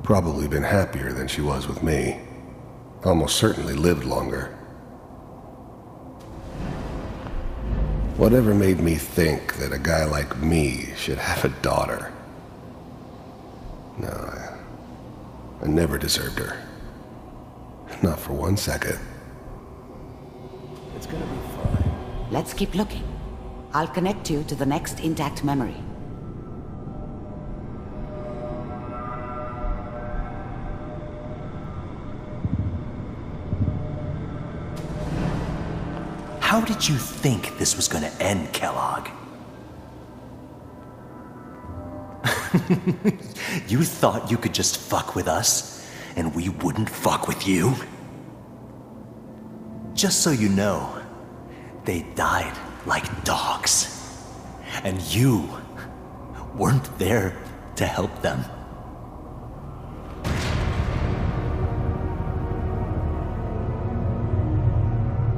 Probably been happier than she was with me. Almost certainly lived longer. Whatever made me think that a guy like me should have a daughter? No, I never deserved her. Not for 1 second. It's gonna be fine. Let's keep looking. I'll connect you to the next intact memory. How did you think this was gonna end, Kellogg? You thought you could just fuck with us, and we wouldn't fuck with you? Just so you know, they died like dogs. And you weren't there to help them.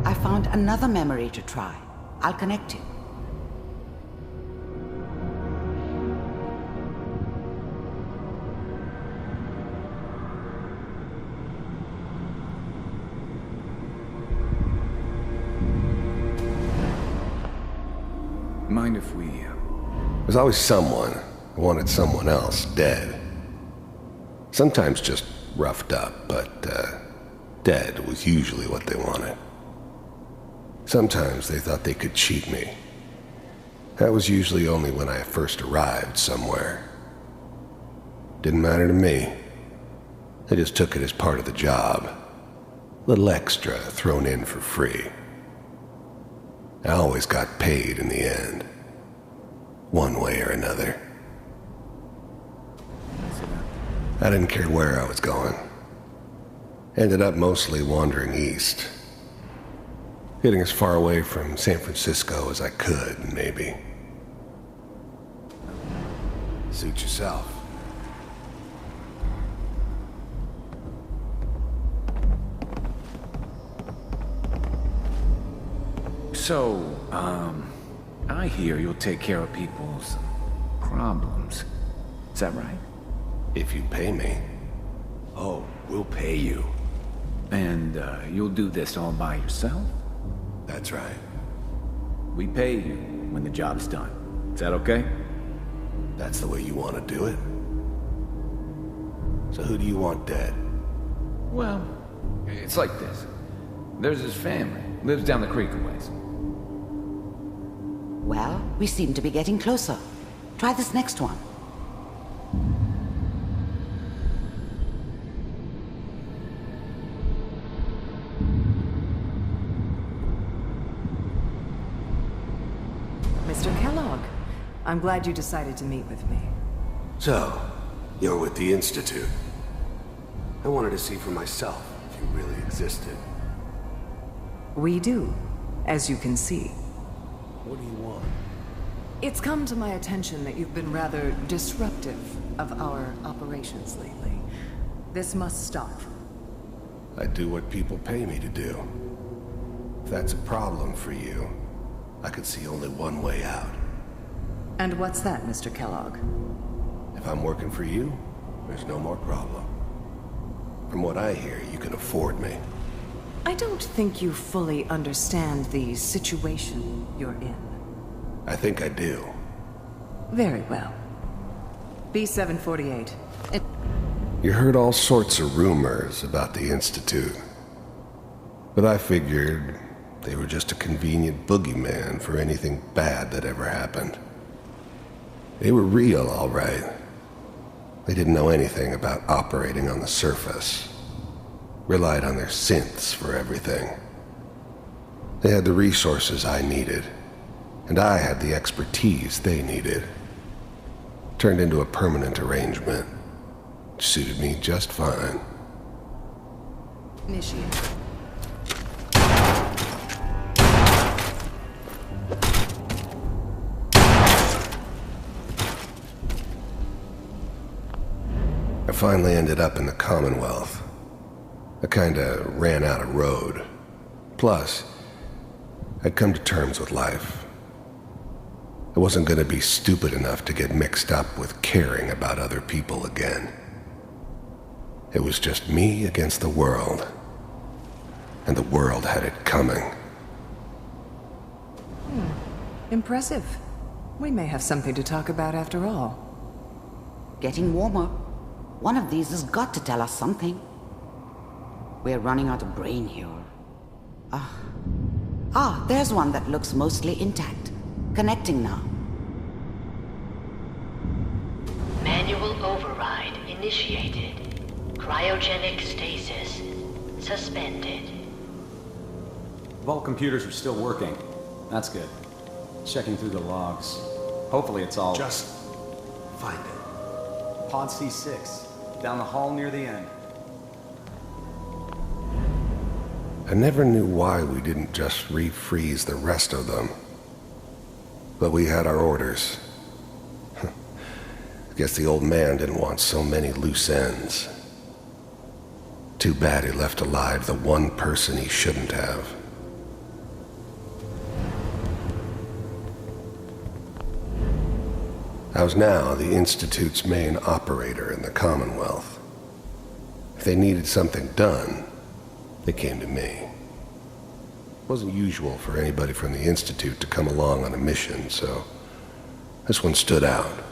I found another memory to try. I'll connect you. Mind if we... There's always someone who wanted someone else dead. Sometimes just roughed up, but dead was usually what they wanted. Sometimes they thought they could cheat me. That was usually only when I first arrived somewhere. Didn't matter to me. They just took it as part of the job. Little extra thrown in for free. I always got paid in the end. One way or another. I didn't care where I was going. Ended up mostly wandering east. Getting as far away from San Francisco as I could, maybe. Suit yourself. So, I hear you'll take care of people's problems. Is that right? If you pay me. Oh, we'll pay you. And, you'll do this all by yourself? That's right. We pay you when the job's done. Is that okay? That's the way you want to do it? So who do you want dead? Well, it's like this. There's his family. Lives down the creek a ways. Well, we seem to be getting closer. Try this next one. Mr. Kellogg, I'm glad you decided to meet with me. So, you're with the Institute. I wanted to see for myself if you really existed. We do, as you can see. What do you want? It's come to my attention that you've been rather disruptive of our operations lately. This must stop. I do what people pay me to do. If that's a problem for you, I could see only one way out. And what's that, Mr. Kellogg? If I'm working for you, there's no more problem. From what I hear, you can afford me. I don't think you fully understand the situation you're in. I think I do. Very well. B748. You heard all sorts of rumors about the Institute. But I figured they were just a convenient boogeyman for anything bad that ever happened. They were real, all right. They didn't know anything about operating on the surface. Relied on their synths for everything. They had the resources I needed, and I had the expertise they needed. Turned into a permanent arrangement, which suited me just fine. Initiate. I finally ended up in the Commonwealth. I kinda ran out of road. Plus, I'd come to terms with life. I wasn't gonna be stupid enough to get mixed up with caring about other people again. It was just me against the world. And the world had it coming. Impressive. We may have something to talk about after all. Getting warmer. One of these has got to tell us something. We're running out of brain here. There's one that looks mostly intact. Connecting now. Manual override initiated. Cryogenic stasis suspended. Vault computers are still working. That's good. Checking through the logs. Hopefully it's all... Just find it. Pod C6. Down the hall near the end. I never knew why we didn't just refreeze the rest of them. But we had our orders. Guess the old man didn't want so many loose ends. Too bad he left alive the one person he shouldn't have. I was now the Institute's main operator in the Commonwealth. If they needed something done, they came to me. It wasn't usual for anybody from the Institute to come along on a mission, so this one stood out.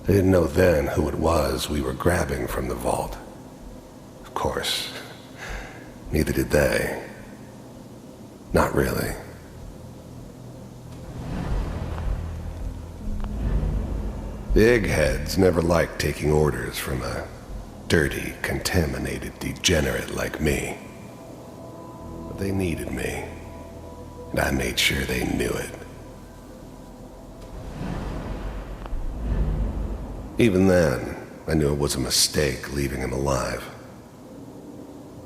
They didn't know then who it was we were grabbing from the vault. Of course, neither did they. Not really. The eggheads never liked taking orders from a dirty, contaminated degenerate like me. But they needed me, and I made sure they knew it. Even then, I knew it was a mistake leaving him alive.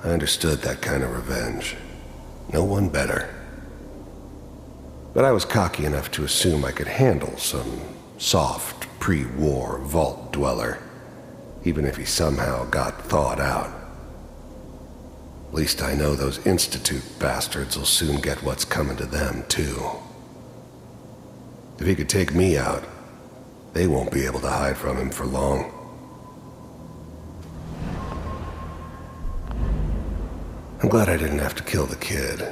I understood that kind of revenge. No one better. But I was cocky enough to assume I could handle some soft, pre-war vault dweller, even if he somehow got thawed out. At least I know those Institute bastards will soon get what's coming to them, too. If he could take me out, they won't be able to hide from him for long. I'm glad I didn't have to kill the kid.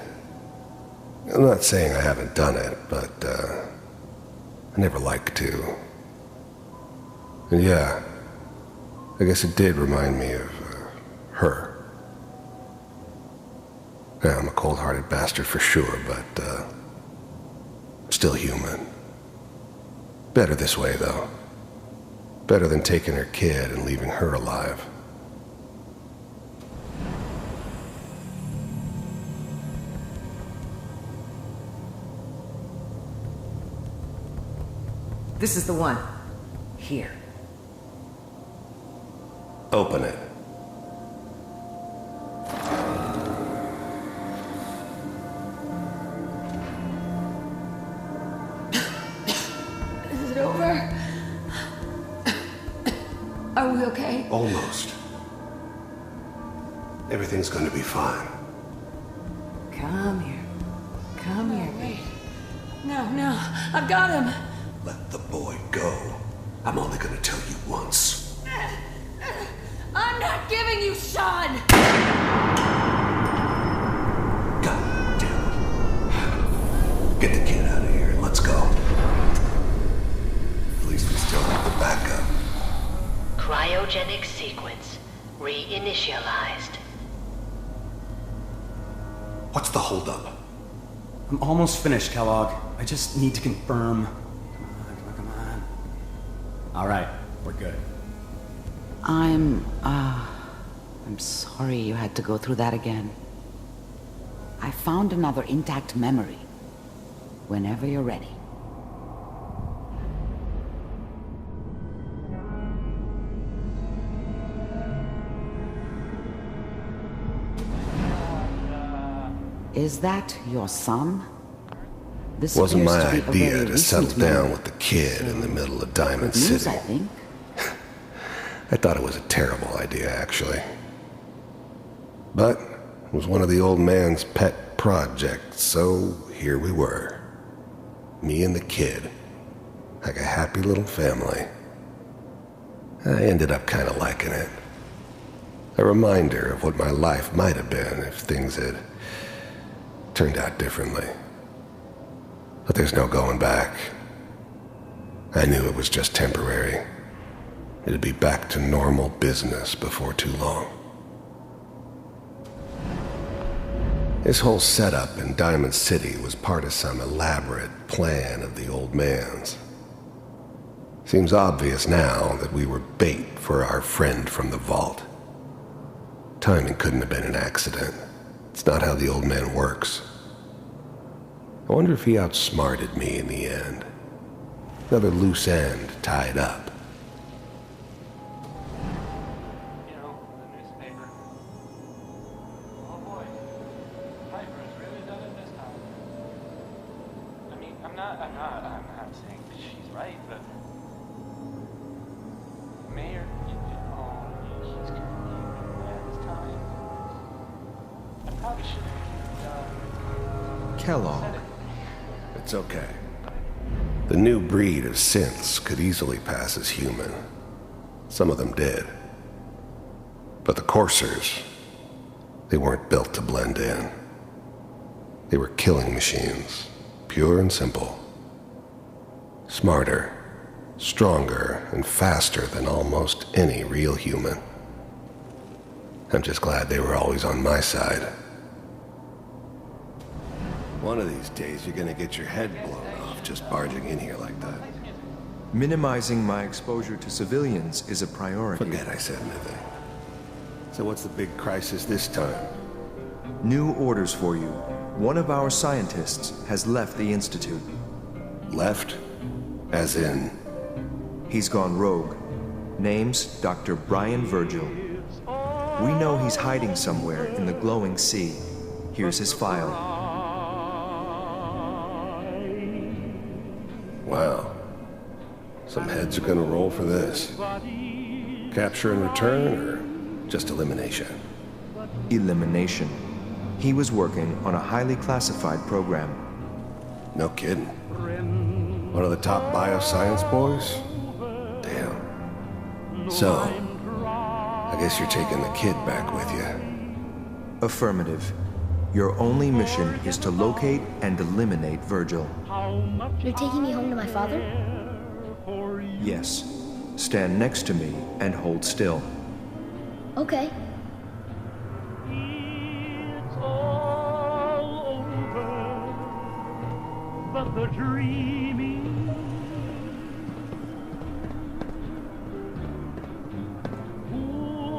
I'm not saying I haven't done it, but, I never like to. And yeah, I guess it did remind me of, her. Yeah, I'm a cold-hearted bastard for sure, but, still human. Better this way, though. Better than taking her kid and leaving her alive. This is the one. Here. Open it. Is it over? Are we okay? Almost. Everything's gonna be fine. Come here. Come here, baby. No, I've got him. Let the boy go. I'm only gonna tell you once. I'm not giving you Sean! God damn it. Get the kid out of here and let's go. At least we still have the backup. Cryogenic sequence reinitialized. What's the holdup? I'm almost finished, Kellogg. I just need to confirm. Come on. All right, we're good. I'm sorry you had to go through that again. I found another intact memory. Whenever you're ready. Is that your son? This Wasn't my appears to be a idea very to settle recent down memory. with the kid in the middle of Diamond Good news, City. I think. I thought it was a terrible idea, actually. But it was one of the old man's pet projects, so here we were. Me and the kid. Like a happy little family. I ended up kind of liking it. A reminder of what my life might have been if things had turned out differently. But there's no going back. I knew it was just temporary. It'd be back to normal business before too long. This whole setup in Diamond City was part of some elaborate plan of the old man's. Seems obvious now that we were bait for our friend from the vault. Timing couldn't have been an accident. It's not how the old man works. I wonder if he outsmarted me in the end. Another loose end tied up. You know, the newspaper. Oh boy, Piper has really done it this time. I mean, I'm not saying she's right, but Mayor, he's kind of mad this time. I probably should have Kellogg. It's okay. The new breed of synths could easily pass as human. Some of them did. But the coursers, they weren't built to blend in. They were killing machines, pure and simple. Smarter, stronger, and faster than almost any real human. I'm just glad they were always on my side. One of these days, you're gonna get your head blown off just barging in here like that. Minimizing my exposure to civilians is a priority. Forget I said anything. So what's the big crisis this time? New orders for you. One of our scientists has left the Institute. Left? As in? He's gone rogue. Name's Dr. Brian Virgil. We know he's hiding somewhere in the glowing sea. Here's his file. Wow. Some heads are gonna roll for this. Capture and return, or just elimination? Elimination. He was working on a highly classified program. No kidding. One of the top bioscience boys? Damn. So, I guess you're taking the kid back with you. Affirmative. Your only mission is to locate and eliminate Virgil. You're taking me home to my father? Yes. Stand next to me and hold still. Okay. It's all over, but the dreaming.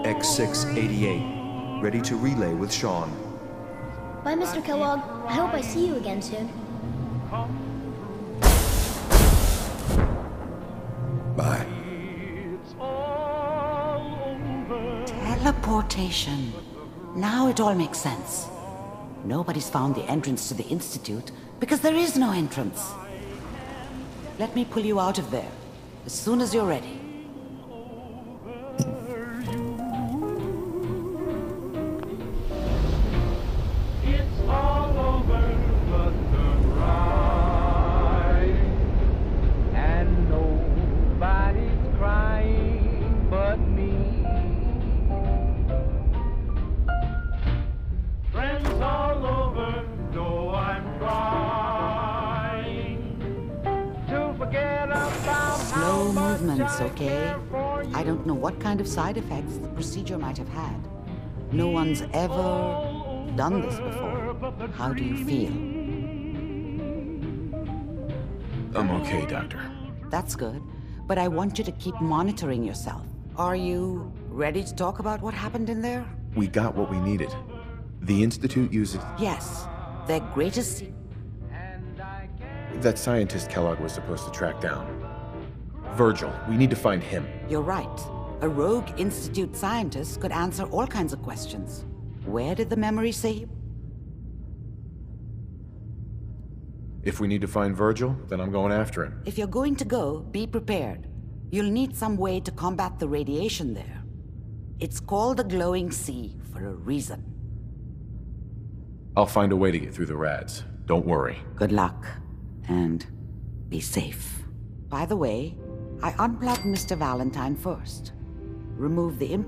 X688. Ready to relay with Sean. Bye, Mr. Kellogg. I hope I see you again soon. Bye. Teleportation. Now it all makes sense. Nobody's found the entrance to the Institute because there is no entrance. Let me pull you out of there as soon as you're ready. It's all over but the ride, and nobody's crying but me. Friends all over, though I'm trying to forget about Slow movements, okay? I don't know what kind of side effects the procedure might have had. No one's ever done this before. How do you feel? I'm okay, Doctor. That's good, but I want you to keep monitoring yourself. Are you ready to talk about what happened in there? We got what we needed. The Institute uses... Yes, their greatest... That scientist Kellogg was supposed to track down. Virgil, we need to find him. You're right. A rogue Institute scientist could answer all kinds of questions. Where did the memory save? If we need to find Virgil, then I'm going after him. If you're going to go, be prepared. You'll need some way to combat the radiation there. It's called the glowing sea for a reason. I'll find a way to get through the rads. Don't worry. Good luck, and be safe. By the way, I unplugged Mr. Valentine first. Remove the implant.